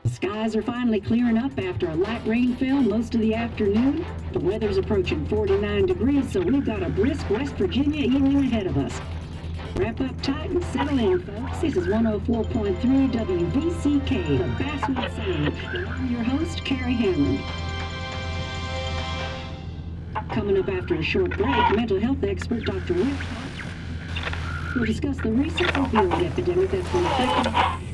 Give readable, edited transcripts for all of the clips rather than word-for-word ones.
Skies are finally clearing up after a light rainfall most of the afternoon. The weather's approaching 49 degrees, so we've got a brisk West Virginia evening ahead of us. Wrap up tight and settle in, folks. This is 104.3 WVCK, the Basswood Sound, and I'm your host, Carrie Hammond. Coming up after a short break, mental health expert Dr. Rick will discuss the recent opioid epidemic that's been affecting.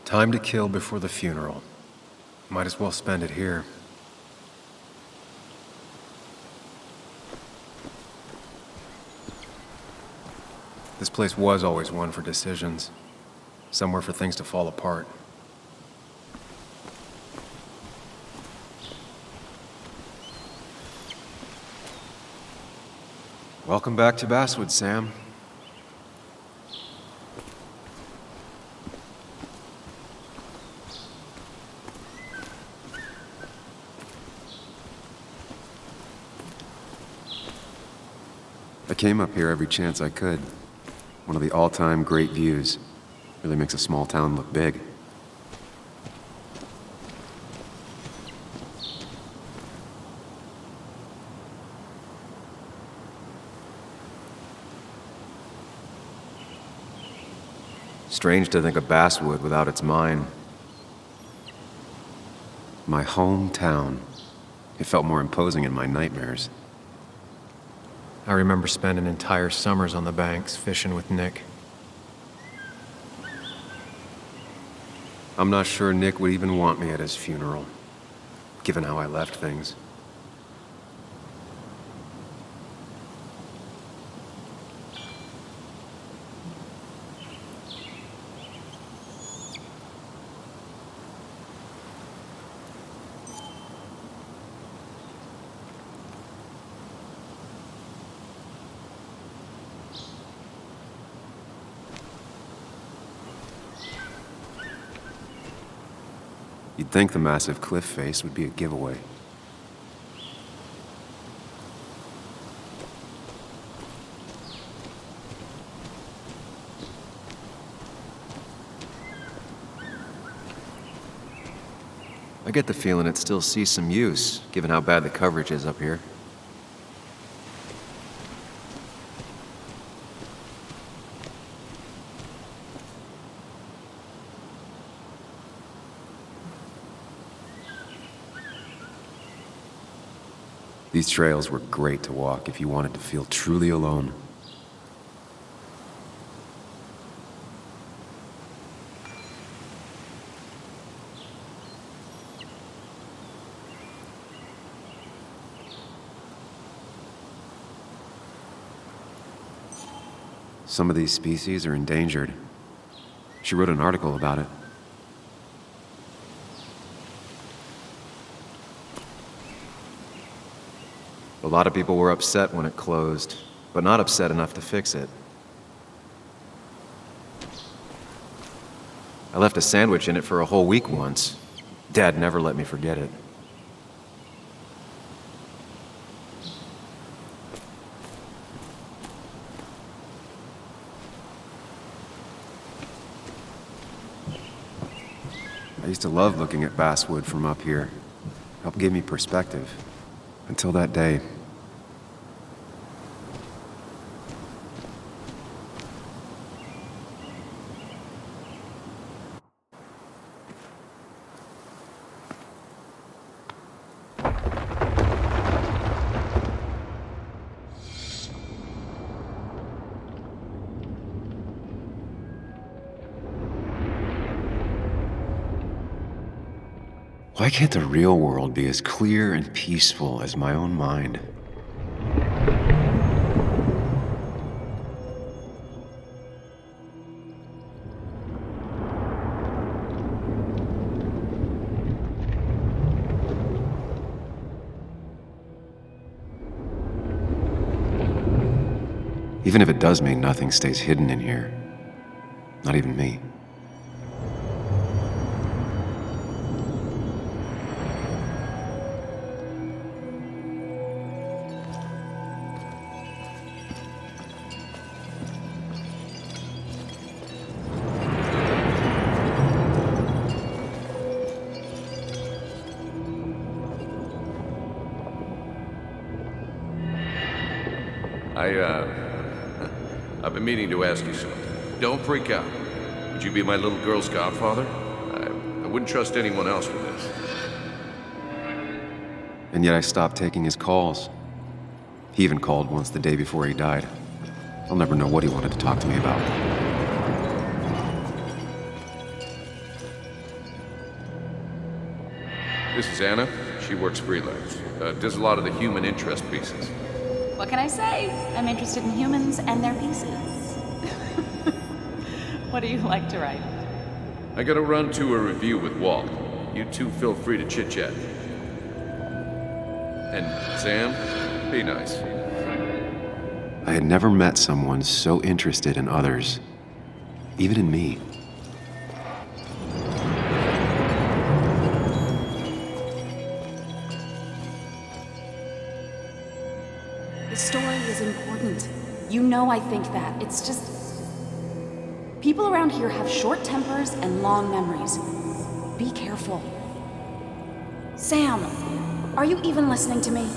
Time to kill before the funeral. Might as well spend it here. This place was always one for decisions. Somewhere for things to fall apart. Welcome back to Basswood, Sam. I came up here every chance I could. One of the all-time great views. Really makes a small town look big. Strange to think of Basswood without its mine. My hometown. It felt more imposing in my nightmares. I remember spending entire summers on the banks fishing with Nick. I'm not sure Nick would even want me at his funeral, given how I left things. You'd think the massive cliff face would be a giveaway. I get the feeling it still sees some use, given how bad the coverage is up here. These trails were great to walk if you wanted to feel truly alone. Some of these species are endangered. She wrote an article about it. A lot of people were upset when it closed, but not upset enough to fix it. I left a sandwich in it for a whole week once. Dad never let me forget it. I used to love looking at basswood from up here. Helped give me perspective. Until that day. Why can't the real world be as clear and peaceful as my own mind? Even if it does mean nothing stays hidden in here. Not even me. I've been meaning to ask you something. Don't freak out. Would you be my little girl's godfather? I wouldn't trust anyone else with this. And yet I stopped taking his calls. He even called once the day before he died. I'll never know what he wanted to talk to me about. This is Anna. She works freelance. Does a lot of the human interest pieces. What can I say? I'm interested in humans and their pieces. What do you like to write? I gotta run to a review with Walt. You two feel free to chit-chat. And Sam, be nice. I had never met someone so interested in others, even in me. The story is important. You know I think that. It's just... people around here have short tempers and long memories. Be careful. Sam, are you even listening to me?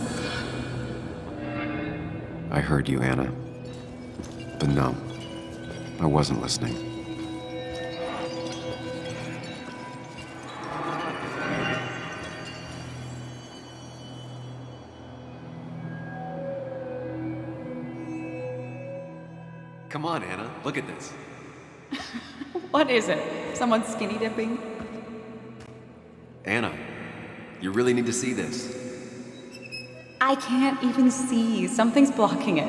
I heard you, Anna. But no, I wasn't listening. Come on, Anna, look at this. What is it? Someone skinny dipping? Anna, you really need to see this. I can't even see. Something's blocking it.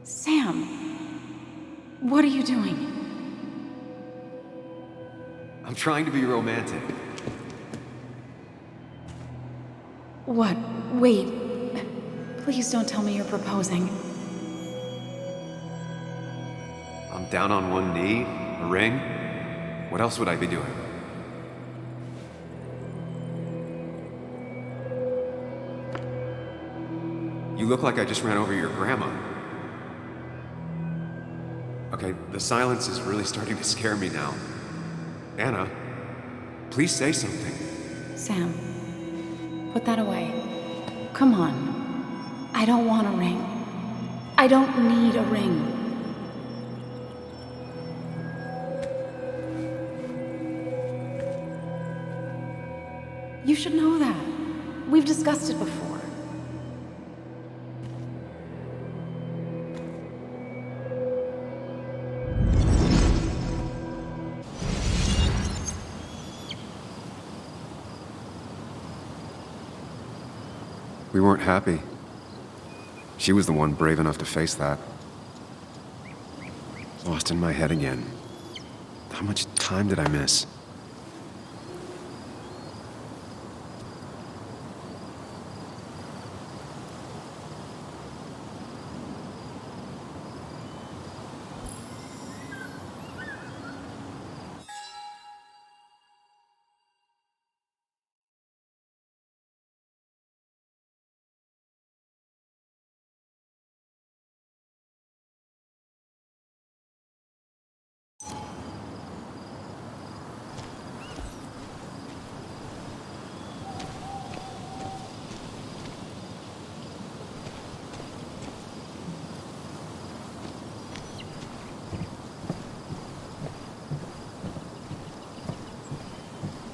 Sam, what are you doing? I'm trying to be romantic. What? Wait. Please don't tell me you're proposing. I'm down on one knee, a ring. What else would I be doing? You look like I just ran over your grandma. Okay, the silence is really starting to scare me now. Anna, please say something. Sam, put that away. Come on. I don't want a ring. I don't need a ring. You should know that. We've discussed it before. We weren't happy. She was the one brave enough to face that. Lost in my head again. How much time did I miss?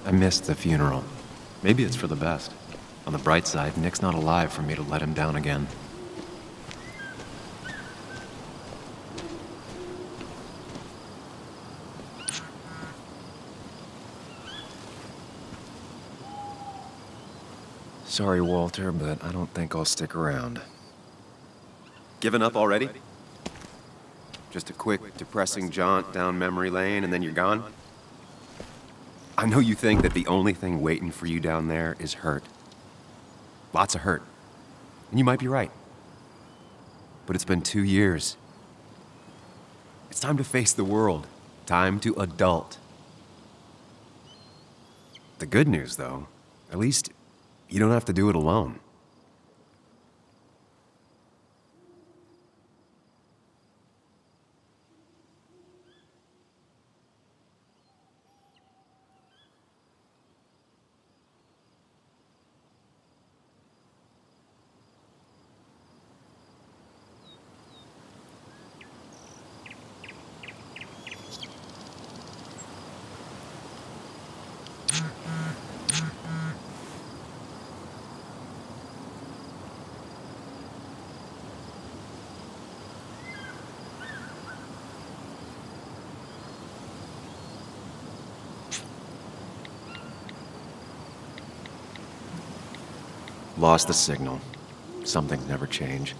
I missed the funeral. Maybe it's for the best. On the bright side, Nick's not alive for me to let him down again. Sorry, Walter, but I don't think I'll stick around. Given up already? Just a quick, depressing jaunt down memory lane and then you're gone? I know you think that the only thing waiting for you down there is hurt. Lots of hurt. And you might be right. But it's been 2 years. It's time to face the world. Time to adult. The good news, though, at least you don't have to do it alone. Lost the signal. Some things never change.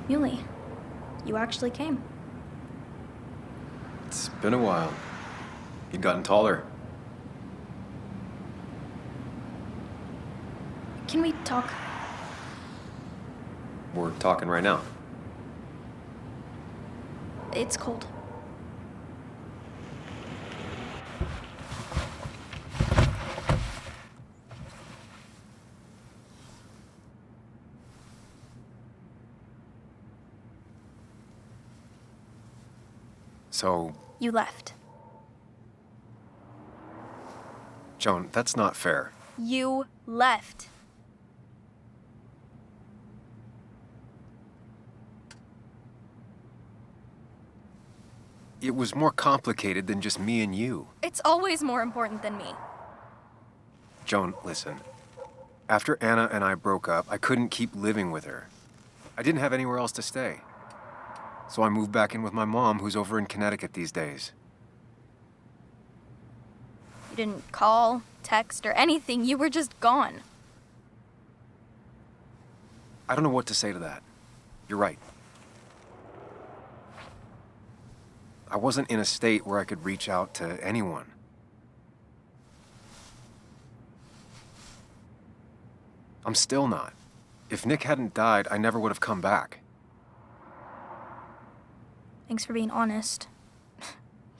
Yuli, you actually came. It's been a while. You've gotten taller. Can we talk? We're talking right now. It's cold. So, You left. Joan, that's not fair. You left. It was more complicated than just me and you. It's always more important than me. Joan, listen. After Anna and I broke up, I couldn't keep living with her. I didn't have anywhere else to stay. So I moved back in with my mom, who's over in Connecticut these days. You didn't call, text, or anything. You were just gone. I don't know what to say to that. You're right. I wasn't in a state where I could reach out to anyone. I'm still not. If Nick hadn't died, I never would have come back. Thanks for being honest.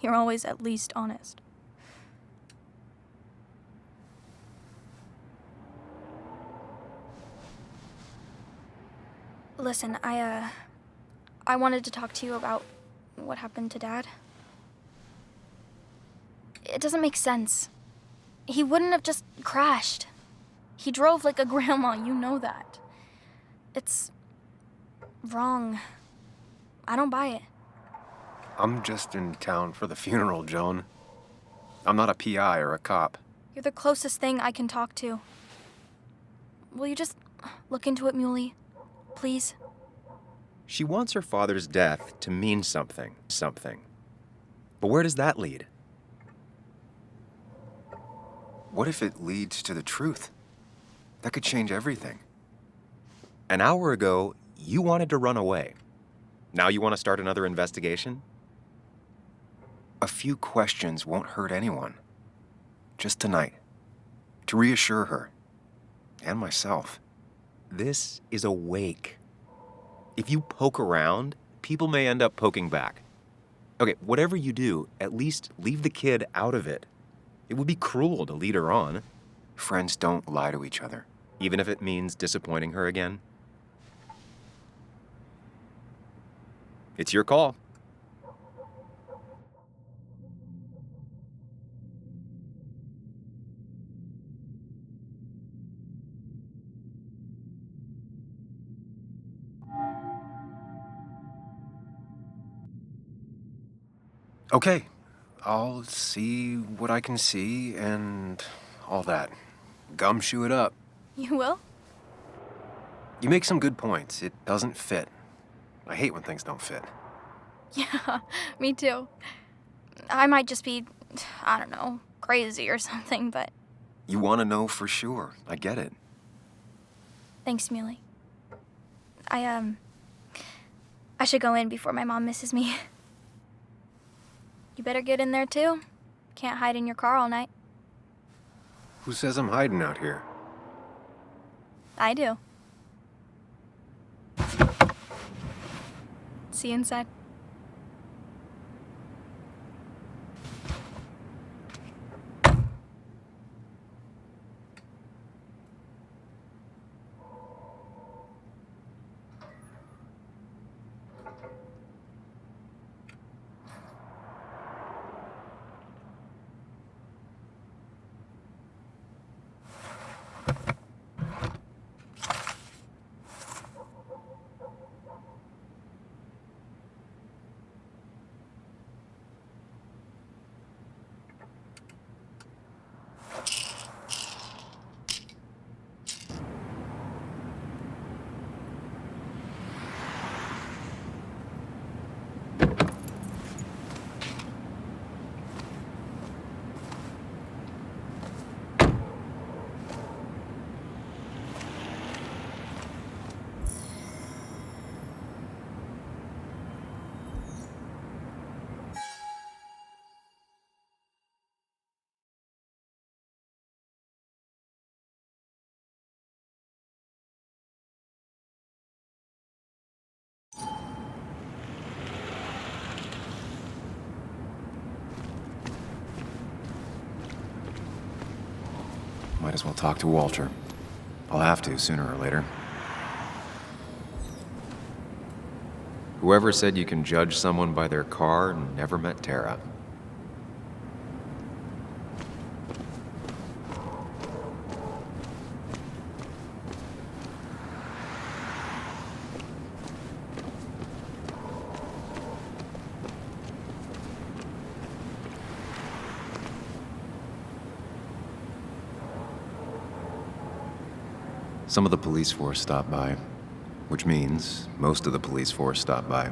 You're always at least honest. Listen, I wanted to talk to you about what happened to Dad. It doesn't make sense. He wouldn't have just crashed. He drove like a grandma, you know that. It's wrong. I don't buy it. I'm just in town for the funeral, Joan. I'm not a PI or a cop. You're the closest thing I can talk to. Will you just look into it, Muley? Please? She wants her father's death to mean something. But where does that lead? What if it leads to the truth? That could change everything. An hour ago, you wanted to run away. Now you want to start another investigation? A few questions won't hurt anyone. Just tonight. To reassure her. And myself. This is a wake. If you poke around, people may end up poking back. Okay, whatever you do, at least leave the kid out of it. It would be cruel to lead her on. Friends don't lie to each other, even if it means disappointing her again. It's your call. Okay, I'll see what I can see and all that. Gumshoe it up. You will? You make some good points. It doesn't fit. I hate when things don't fit. Yeah, me too. I might just be, I don't know, crazy or something, but You want to know for sure. I get it. thanks, Muley. I should go in before my mom misses me. You better get in there too. Can't hide in your car all night. Who says I'm hiding out here? I do. See you inside. Might as well talk to Walter. I'll have to sooner or later. Whoever said you can judge someone by their car never met Tara. Some of the police force stopped by, which means most of the police force stopped by.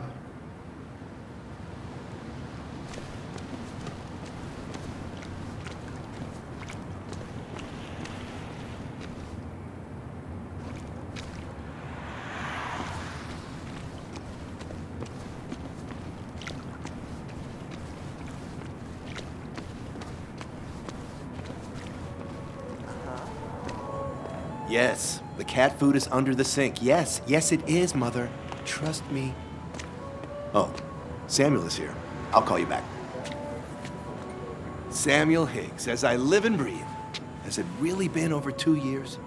Yes, the cat food is under the sink. Yes, yes it is, Mother. Trust me. Oh, Samuel is here. I'll call you back. Samuel Higgs, as I live and breathe. Has it really been over 2 years?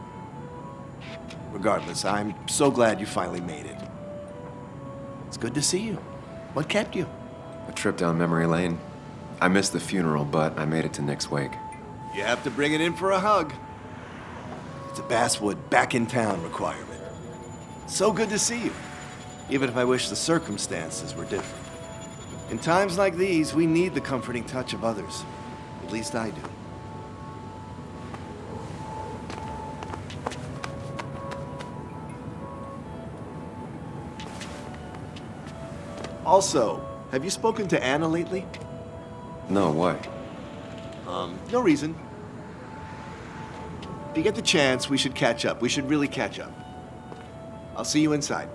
Regardless, I'm so glad you finally made it. It's good to see you. What kept you? A trip down memory lane. I missed the funeral, but I made it to Nick's wake. You have to bring it in for a hug. It's a Basswood back-in-town requirement. So good to see you, even if I wish the circumstances were different. In times like these, we need the comforting touch of others. At least I do. Also, have you spoken to Anna lately? No, why? No reason. If you get the chance, we should catch up. We should really catch up. I'll see you inside.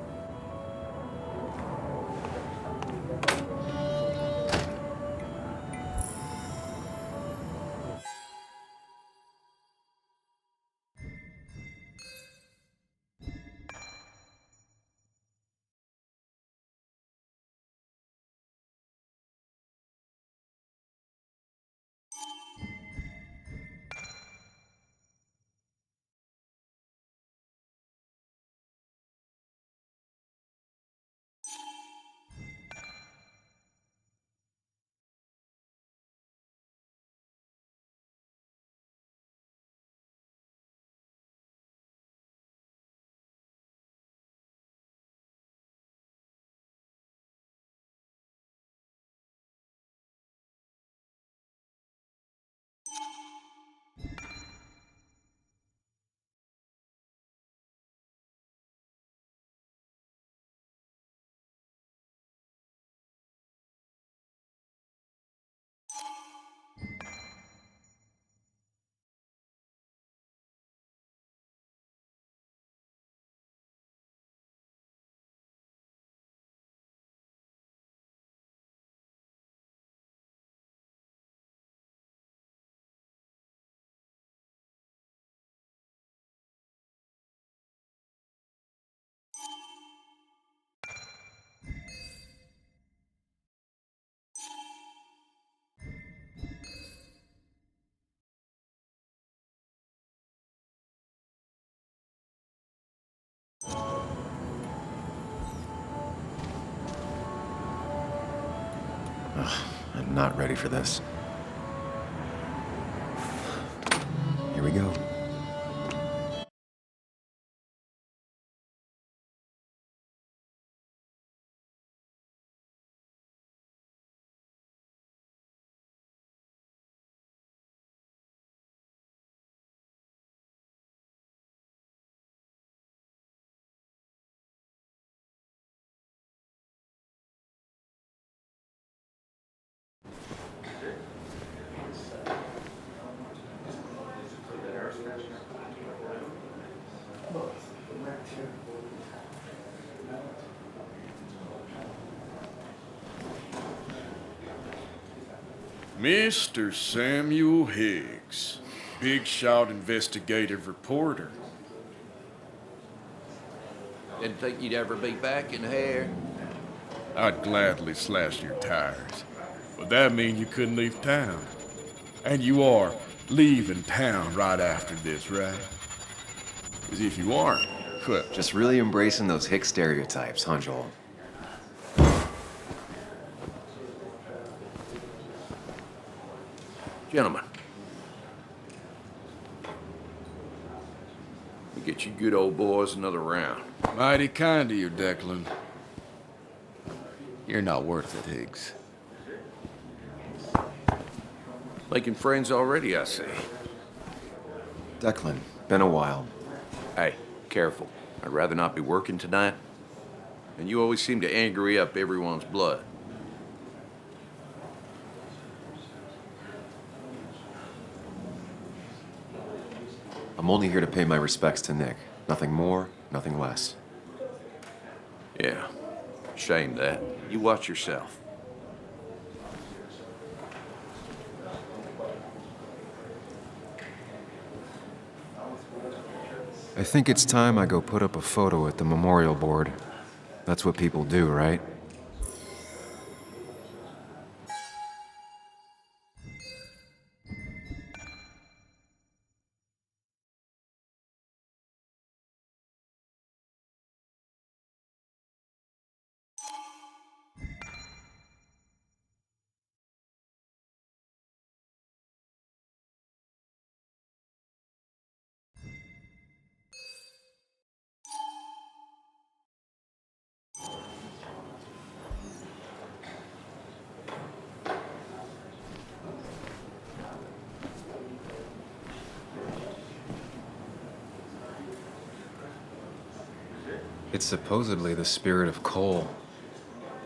I'm not ready for this. Here we go. Mr. Samuel Higgs, big shot investigative reporter. Didn't think you'd ever be back in here. I'd gladly slash your tires, but that mean you couldn't leave town. And you are leaving town right after this, right? As if you aren't, well, Just really embracing those Hicks stereotypes, huh, Joel? Gentlemen, we get you good old boys another round. mighty kind of you, Declan. You're not worth it, Higgs. Making friends already, I see. Declan, been a while. Hey, careful. I'd rather not be working tonight. And you always seem to angry up everyone's blood. I'm only here to pay my respects to Nick. Nothing more, nothing less. Yeah, shame that. You watch yourself. I think it's time I go put up a photo at the memorial board. That's what people do, right? It's supposedly the spirit of coal.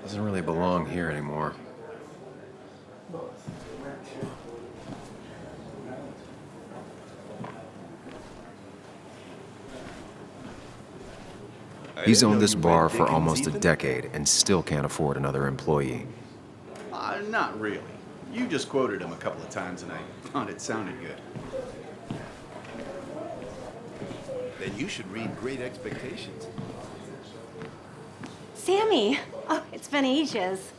Doesn't really belong here anymore. He's owned this bar for almost a decade and still can't afford another employee. Not really. You just quoted him a couple of times and I thought it sounded good. Then you should read Great Expectations. Sammy! Oh, it's been ages.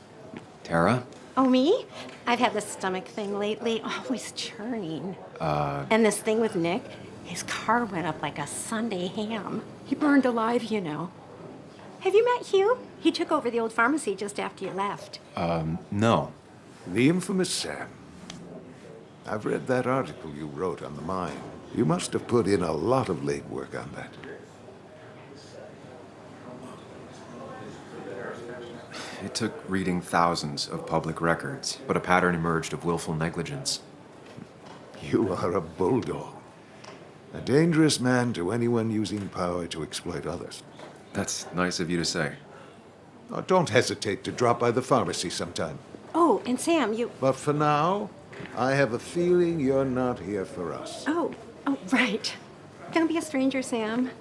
Tara? Oh, me? I've had this stomach thing lately, always churning. And this thing with Nick, his car went up like a Sunday ham. He burned alive, you know. Have you met Hugh? He took over the old pharmacy just after you left. No. The infamous Sam. I've read that article you wrote on the mine. You must have put in a lot of legwork on that. It took reading thousands of public records, but a pattern emerged of willful negligence. You are a bulldog. A dangerous man to anyone using power to exploit others. That's nice of you to say. Oh, don't hesitate to drop by the pharmacy sometime. Oh, and Sam, But for now, I have a feeling you're not here for us. Oh, right. Don't be a stranger, Sam.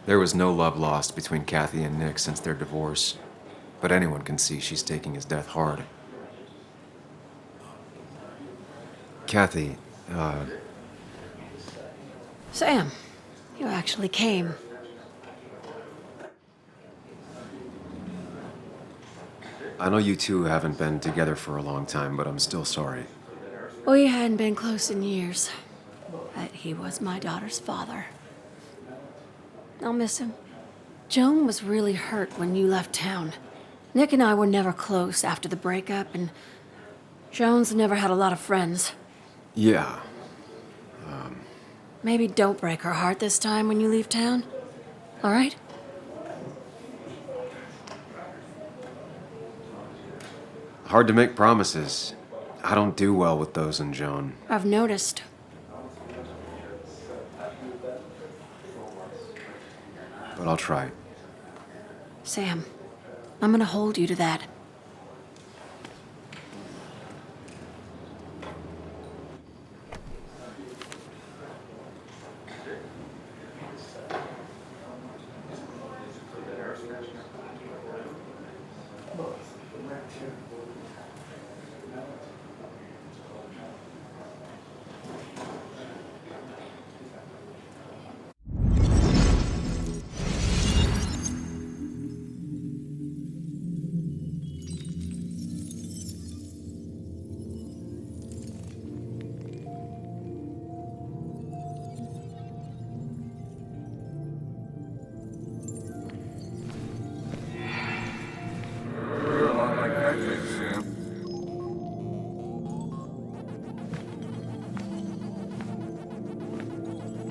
There was no love lost between Kathy and Nick since their divorce, but anyone can see she's taking his death hard. Kathy, Sam, you actually came. I know you two haven't been together for a long time, but I'm still sorry. We hadn't been close in years, but he was my daughter's father. I'll miss him. Joan was really hurt when you left town. Nick and I were never close after the breakup, and Joan's never had a lot of friends. Yeah. Maybe don't break her heart this time when you leave town. All right? Hard to make promises. I don't do well with those in Joan. I've noticed. But I'll try. Sam, I'm gonna hold you to that. right then, Sam.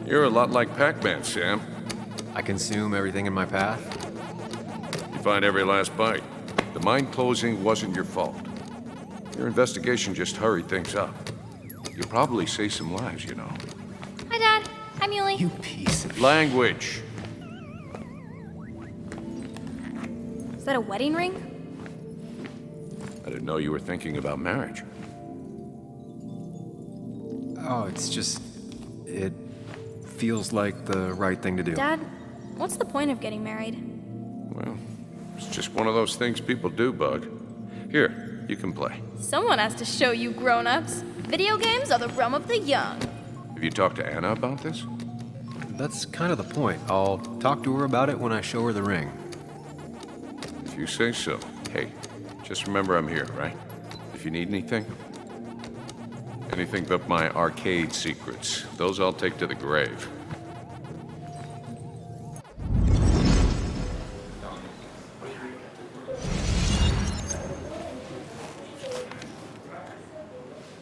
You're a lot like Pac-Man, Sam. I consume everything in my path. You find every last bite. The mine closing wasn't your fault. Your investigation just hurried things up. You'll probably save some lives, you know. Hi, Dad. Hi, Muley. You piece of... Language. Is that a wedding ring? I didn't know you were thinking about marriage. Oh, it's just... It feels like the right thing to do. Dad, what's the point of getting married? Well, it's just one of those things people do, Bug. Here, you can play. Someone has to show you grown-ups. Video games are the realm of the young. Have you talked to Anna about this? That's kind of the point. I'll talk to her about it when I show her the ring. If you say so. Hey, just remember I'm here, right? If you need anything. Anything but my arcade secrets. Those I'll take to the grave.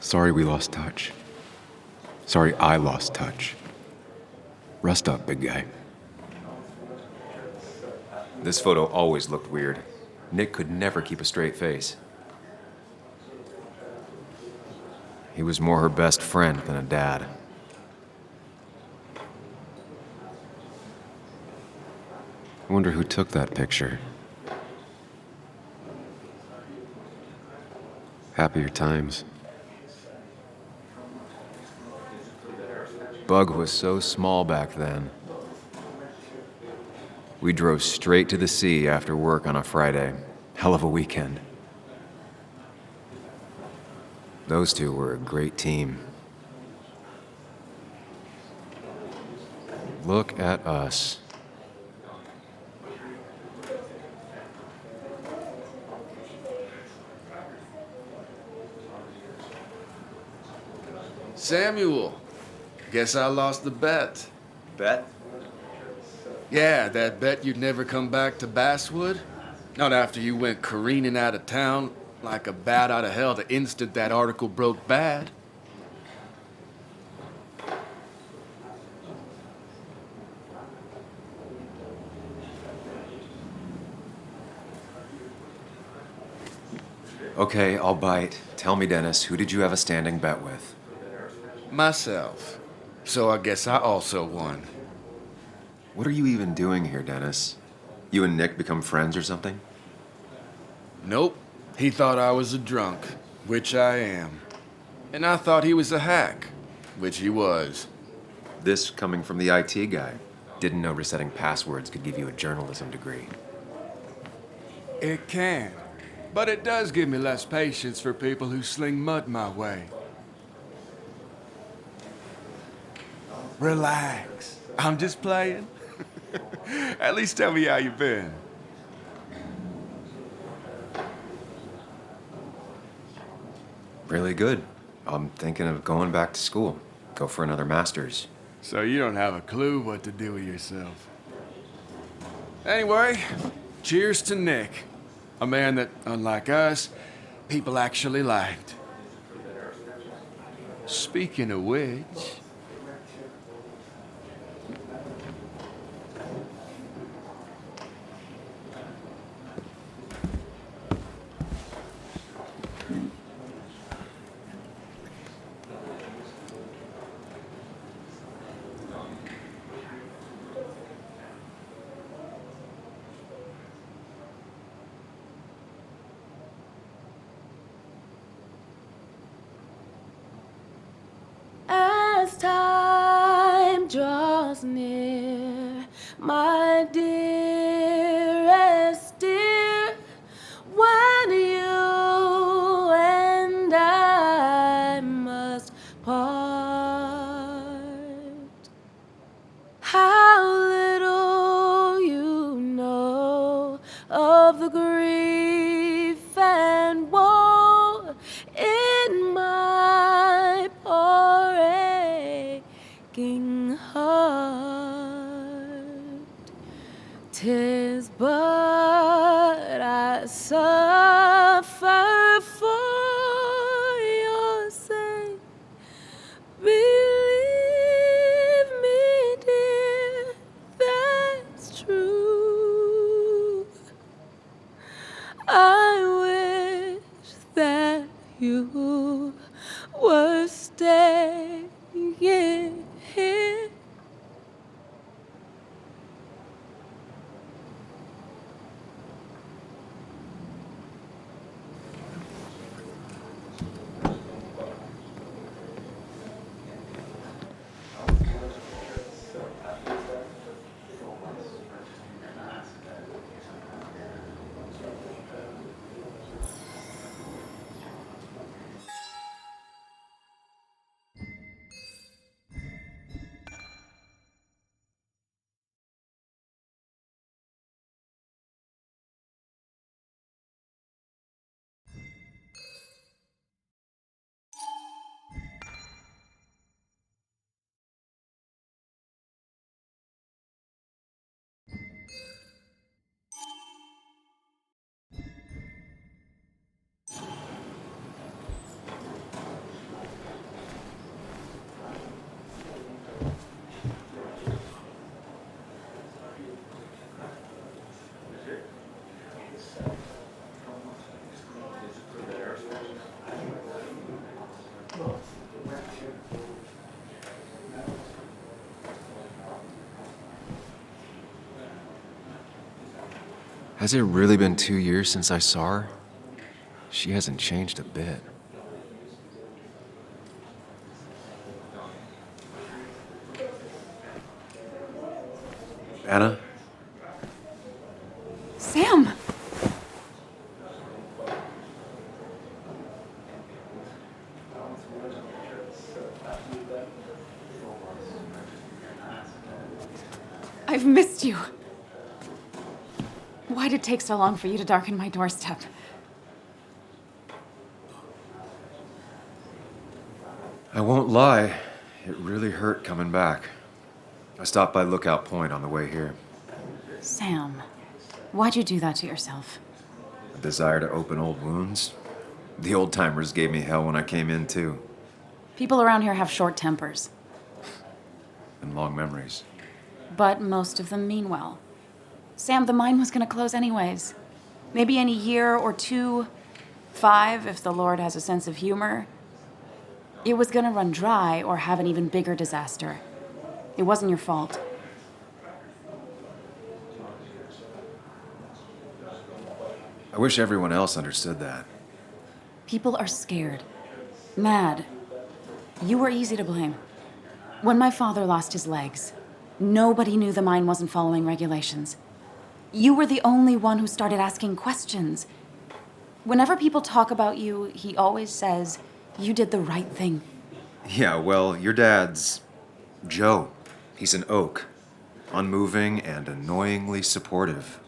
Sorry we lost touch. Sorry I lost touch. Rest up, big guy. This photo always looked weird. Nick could never keep a straight face. He was more her best friend than a dad. I wonder who took that picture. Happier times. Bug was so small back then. We drove straight to the sea after work on a Friday. Hell of a weekend. Those two were a great team. Look at us. Samuel, guess I lost the bet. Bet? Yeah, that bet you'd never come back to Basswood. Not after you went careening out of town like a bat out of hell the instant that article broke bad. Okay, I'll bite. Tell me, Dennis, who did you have a standing bet with? Myself. So I guess I also won. What are you even doing here, Dennis? You and Nick become friends or something? Nope. He thought I was a drunk, which I am. And I thought he was a hack, which he was. This coming from the IT guy. Didn't know resetting passwords could give you a journalism degree. It can. But it does give me less patience for people who sling mud my way. Relax. I'm just playing. At least tell me how you been. Really good. I'm thinking of going back to school. Go for another master's. So you don't have a clue what to do with yourself. Anyway, cheers to Nick. A man that, unlike us, people actually liked. Speaking of which... As time draws near, my dearest dear, when you and I must part, how little you know of the grief and woe in my poor aching heart. 'Tis but I suffer you were staying here. Has it really been 2 years since I saw her? She hasn't changed a bit. Anna? Sam! I've missed you. Why did it take so long for you to darken my doorstep? I won't lie, it really hurt coming back. I stopped by Lookout Point on the way here. Sam, why'd you do that to yourself? A desire to open old wounds? The old-timers gave me hell when I came in, too. People around here have short tempers, And long memories. but most of them mean well. Sam, the mine was gonna close anyways. Maybe in a year or 2, 5, if the Lord has a sense of humor. It was gonna run dry or have an even bigger disaster. It wasn't your fault. I wish everyone else understood that. People are scared, mad. You were easy to blame. When my father lost his legs, nobody knew the mine wasn't following regulations. You were the only one who started asking questions. Whenever people talk about you, he always says, you did the right thing. Yeah, well, your dad's Joe. He's an oak. Unmoving and annoyingly supportive.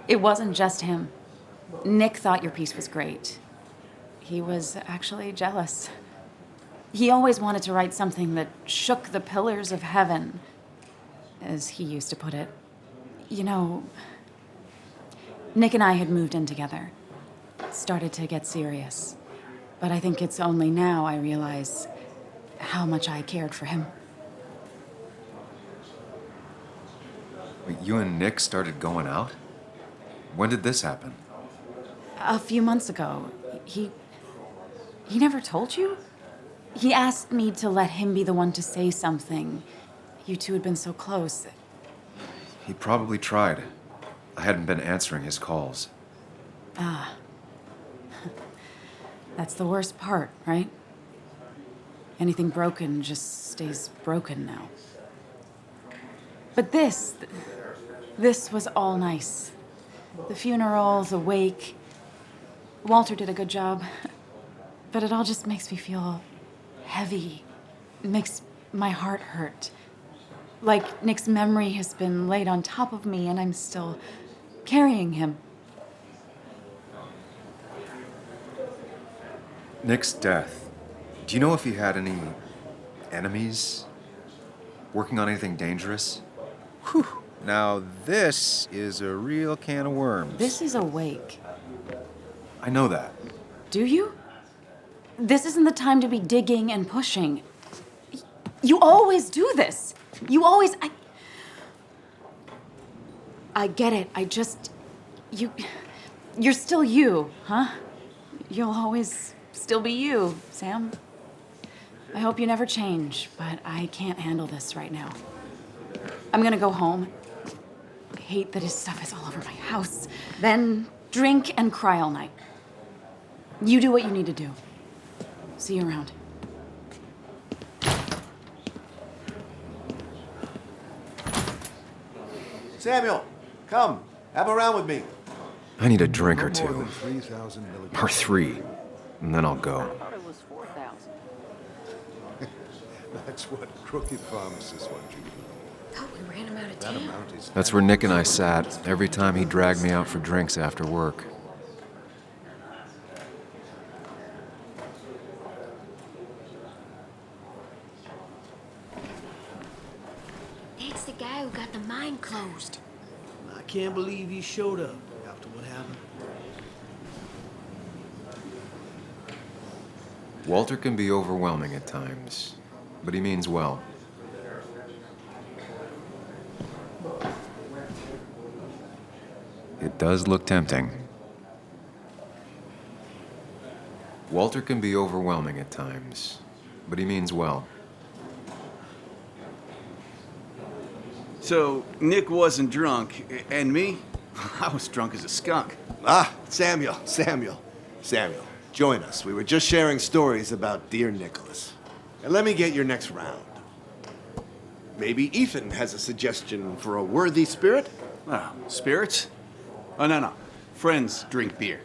It wasn't just him. Nick thought your piece was great. He was actually jealous. He always wanted to write something that shook the pillars of heaven, as he used to put it. You know, Nick and I had moved in together. Started to get serious. But I think it's only now I realize how much I cared for him. Wait, you and Nick started going out? When did this happen? A few months ago, he never told you? He asked me to let him be the one to say something. You two had been so close. He probably tried. I hadn't been answering his calls. Ah. That's the worst part, right? Anything broken just stays broken now. But this was all nice. The funeral, the wake. Walter did a good job. But it all just makes me feel heavy. It makes my heart hurt. Like Nick's memory has been laid on top of me and I'm still carrying him. Nick's death. Do you know if he had any enemies? Working on anything dangerous? Whew. Now this is a real can of worms. This is a wake. I know that. Do you? This isn't the time to be digging and pushing. You always do this. You always... I get it. You're still you, huh? you'll always still be you, Sam. I hope you never change, but I can't handle this right now. I'm gonna go home. I hate that his stuff is all over my house. Then drink and cry all night. You do what you need to do. See you around. Samuel, come. Have a round with me. I need a drink or No more two. than 3,000 milligrams. Or 3. And then I'll go. That's what crooked pharmacists want you to know. Oh, we ran him out of That town. amount is... That's where Nick and I sat every time he dragged me out for drinks after work. That's the guy who got the mine closed. I can't believe he showed up after what happened. Walter can be overwhelming at times, but he means well. It does look tempting. Walter can be overwhelming at times, but he means well. So, Nick wasn't drunk, and me? I was drunk as a skunk. Ah, Samuel. Join us. We were just sharing stories about dear Nicholas. And let me get your next round. Maybe Ethan has a suggestion for a worthy spirit? Ah, spirits? Oh, no. Friends drink beer.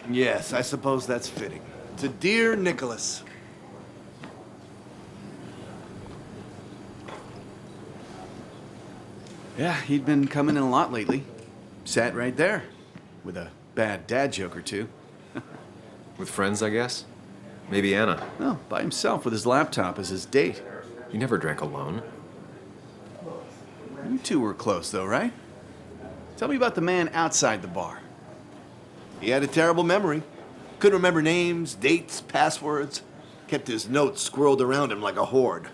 Yes, I suppose that's fitting. To dear Nicholas. Yeah, he'd been coming in a lot lately. Sat right there, with a bad dad joke or two. With friends, I guess? Maybe Anna. No, by himself with his laptop as his date. You never drank alone. You two were close, though, right? Tell me about the man outside the bar. He had a terrible memory. Couldn't remember names, dates, passwords. Kept his notes squirreled around him like a hoard.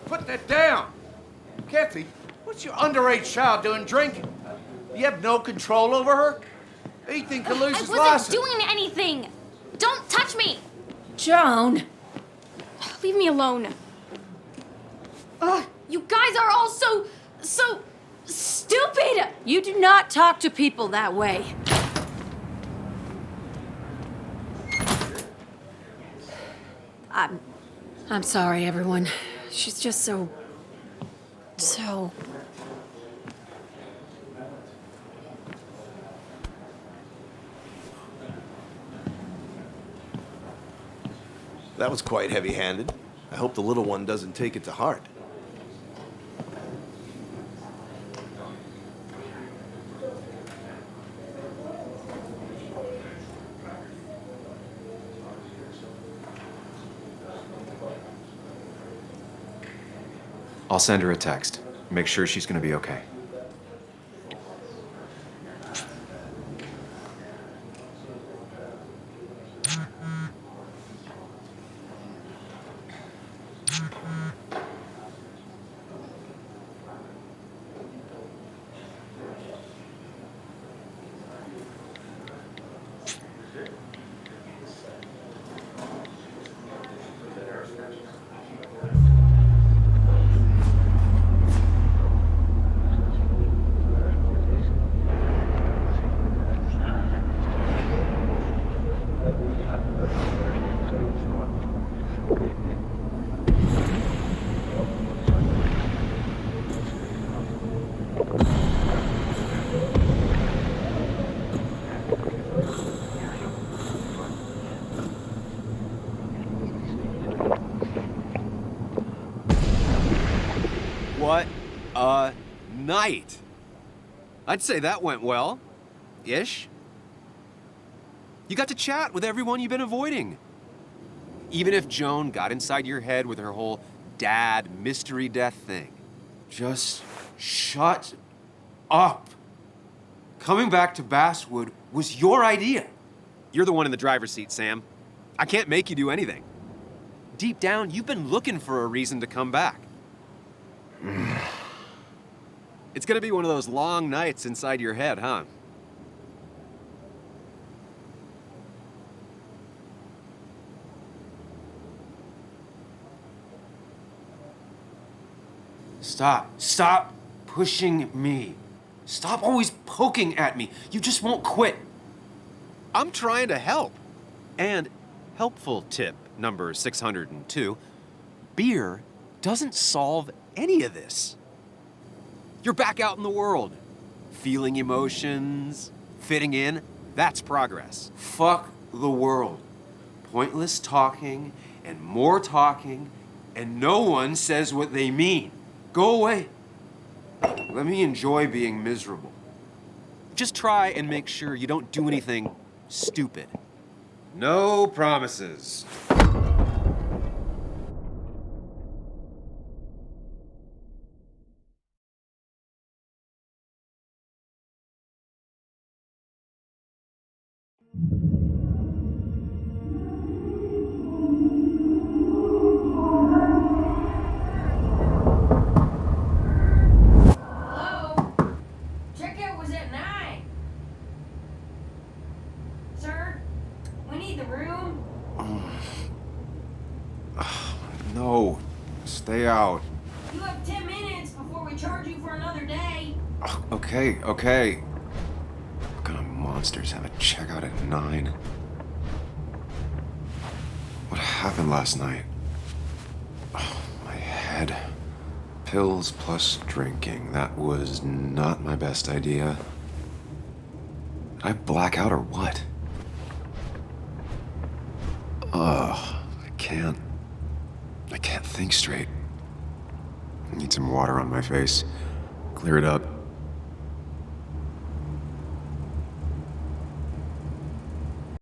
Put that down! Kathy, what's your underage child doing drinking? You have no control over her? Ethan could lose his I license. wasn't doing anything! Don't touch me! Joan! Leave me alone. Ugh, you guys are all so stupid! You do not talk to people that way. I'm sorry, everyone. She's just so... That was quite heavy-handed. I hope the little one doesn't take it to heart. I'll send her a text. Make sure she's gonna be okay. What a night! I'd say that went well. Ish. You got to chat with everyone you've been avoiding. Even if Joan got inside your head with her whole dad mystery death thing. Just shut up. Coming back to Basswood was your idea. You're the one in the driver's seat, Sam. I can't make you do anything. Deep down, you've been looking for a reason to come back. It's gonna be one of those long nights inside your head, huh? Stop pushing me. Stop always poking at me. You just won't quit. I'm trying to help. And helpful tip number 602, beer doesn't solve any of this. You're back out in the world, feeling emotions, fitting in. That's progress. Fuck the world. Pointless talking and more talking, and no one says what they mean. Go away. Let me enjoy being miserable. Just try and make sure you don't do anything stupid. No promises. No, stay out. You have 10 minutes before we charge you for another day. Okay. What kind of monsters have a checkout at 9? What happened last night? Oh, my head. Pills plus drinking. That was not my best idea. Did I black out or what? I can't think straight. I need some water on my face. Clear it up.